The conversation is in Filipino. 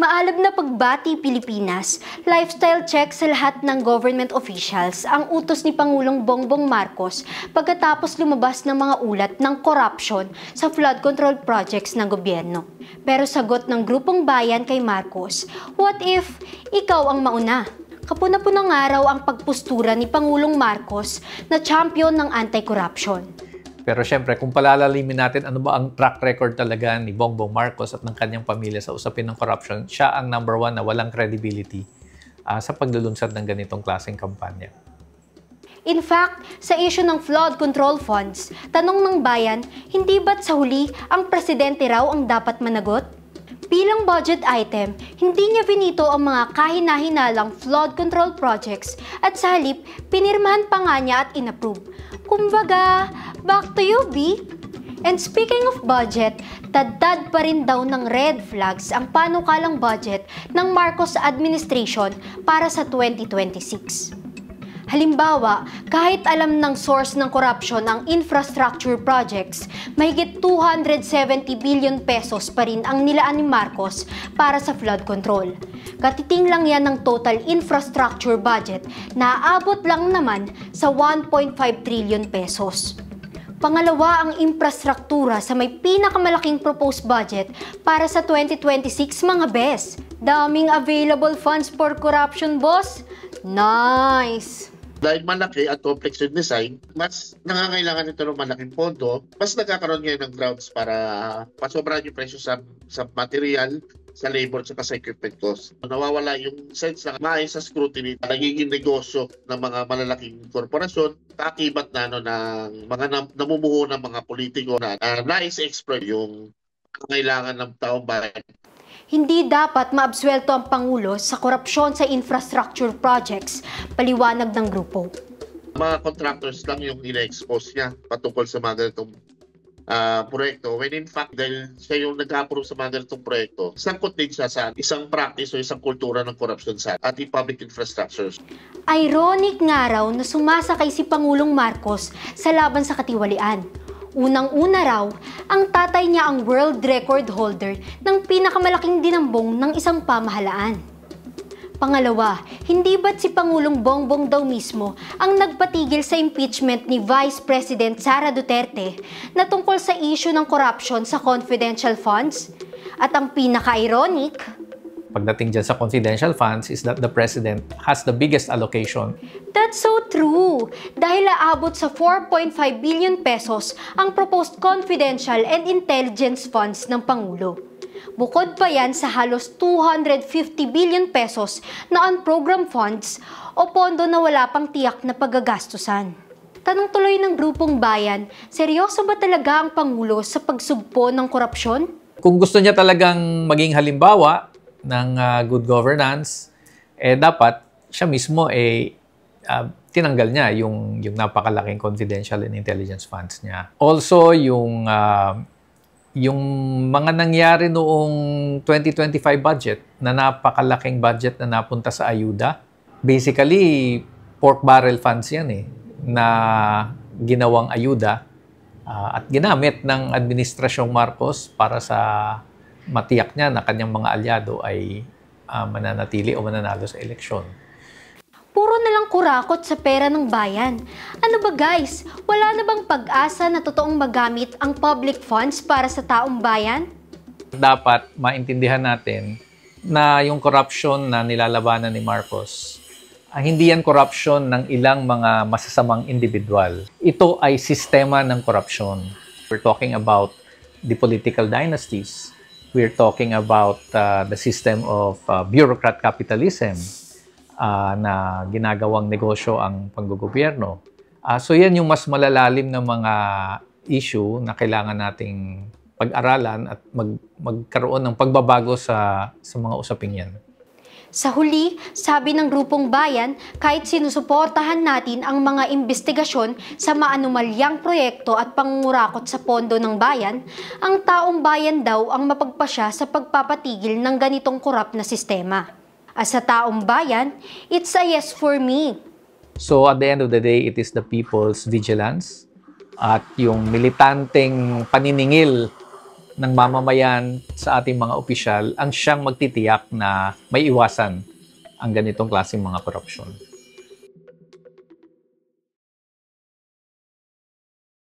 Maalab na pagbati Pilipinas, lifestyle check sa lahat ng government officials ang utos ni Pangulong Bongbong Marcos pagkatapos lumabas ng mga ulat ng corruption sa flood control projects ng gobyerno. Pero sagot ng Grupong Bayan kay Marcos, what if ikaw ang mauna? Kapuna-punang araw ang pagpostura ni Pangulong Marcos na champion ng anti-corruption. Pero syempre, kung palalalimin natin ano ba ang track record talaga ni Bongbong Marcos at ng kanyang pamilya sa usapin ng corruption, siya ang number one na walang credibility sa paglulunsad ng ganitong klaseng kampanya. In fact, sa issue ng flood control funds, tanong ng bayan, hindi ba't sa huli ang presidente raw ang dapat managot? Bilang budget item, hindi niya finito ang mga kahina-hinalang flood control projects at sa halip, pinirmahan pa nga niya at inapprove. Kumbaga, back to you, B. And speaking of budget, tad-tad pa rin daw ng red flags ang panukalang budget ng Marcos administration para sa 2026. Halimbawa, kahit alam ng source ng corruption ang infrastructure projects, mahigit 270 billion pesos pa rin ang nilaan ni Marcos para sa flood control. Katiting lang yan ng total infrastructure budget na aabot lang naman sa 1.5 trillion pesos. Pangalawa ang infrastruktura sa may pinakamalaking proposed budget para sa 2026 mga bes. Daming available funds for corruption, boss. Nice! Dahil malaki at complex yung design, mas nangangailangan ito ng malaking pondo, mas nagkakaroon ngayon ng grounds para pasobrahan yung presyo sa material, sa labor, at sa equipment cost. Nawawala yung sense na maayos sa scrutiny, nagiging negosyo ng mga malalaking korporasyon, kaakibat na ng mga namumuho ng mga politiko na nais-exploit yung kailangan ng taong bayan. Hindi dapat maabsuelto ang Pangulo sa korupsyon sa infrastructure projects, paliwanag ng grupo. Mga contractors lang yung ina-expose niya patungkol sa mga ganitong proyekto. When in fact, dahil siya yung nag-approve sa mga ganitong proyekto, sangkot din siya sa isang practice o isang kultura ng korupsyon sa ating public infrastructures. Ironic nga raw na sumasakay si Pangulong Marcos sa laban sa katiwalian. Unang-una raw, ang tatay niya ang world record holder ng pinakamalaking dinambong ng isang pamahalaan. Pangalawa, hindi ba't si Pangulong Bongbong daw mismo ang nagpatigil sa impeachment ni Vice President Sara Duterte na tungkol sa issue ng corruption sa confidential funds? At ang pinaka-ironic, pagdating dyan sa confidential funds is that the President has the biggest allocation. That's so true! Dahil aabot sa 4.5 billion pesos ang proposed confidential and intelligence funds ng Pangulo. Bukod pa yan sa halos 250 billion pesos na on-program funds o pondo na wala pang tiyak na paggagastusan. Tanong tuloy ng Grupong Bayan, seryoso ba talaga ang Pangulo sa pagsugpo ng korupsyon? Kung gusto niya talagang maging halimbawa ng good governance, dapat siya mismo tinanggal niya yung napakalaking confidential and intelligence funds niya. Also, yung mga nangyari noong 2025 budget na napakalaking budget na napunta sa ayuda, basically, pork barrel funds yan na ginawang ayuda at ginamit ng Administrasyong Marcos para sa matiyak niya na kanyang mga alyado ay mananatili o mananalo sa eleksyon. Puro na lang kurakot sa pera ng bayan. Ano ba guys? Wala na bang pag-asa na totoong magamit ang public funds para sa taong bayan? Dapat maintindihan natin na yung corruption na nilalabanan ni Marcos, hindi yan corruption ng ilang mga masasamang individual. Ito ay sistema ng corruption. We're talking about the political dynasties. We're talking about the system of bureaucrat capitalism na ginagawang negosyo ang panggogobyerno. So yan yung mas malalalim na mga issue na kailangan nating pag-aralan at magkaroon ng pagbabago sa mga usaping yan. Sa huli, sabi ng Grupong Bayan, kahit sinusuportahan natin ang mga investigasyon sa maanumalyang proyekto at pangungurakot sa pondo ng bayan, ang taong bayan daw ang mapagpasya sa pagpapatigil ng ganitong korap na sistema. As sa taong bayan, it's a yes for me. So at the end of the day, it is the people's vigilance at yung militanteng paniningil ng mamamayan sa ating mga opisyal ang siyang magtitiyak na may iwasan ang ganitong klaseng mga korupsyon.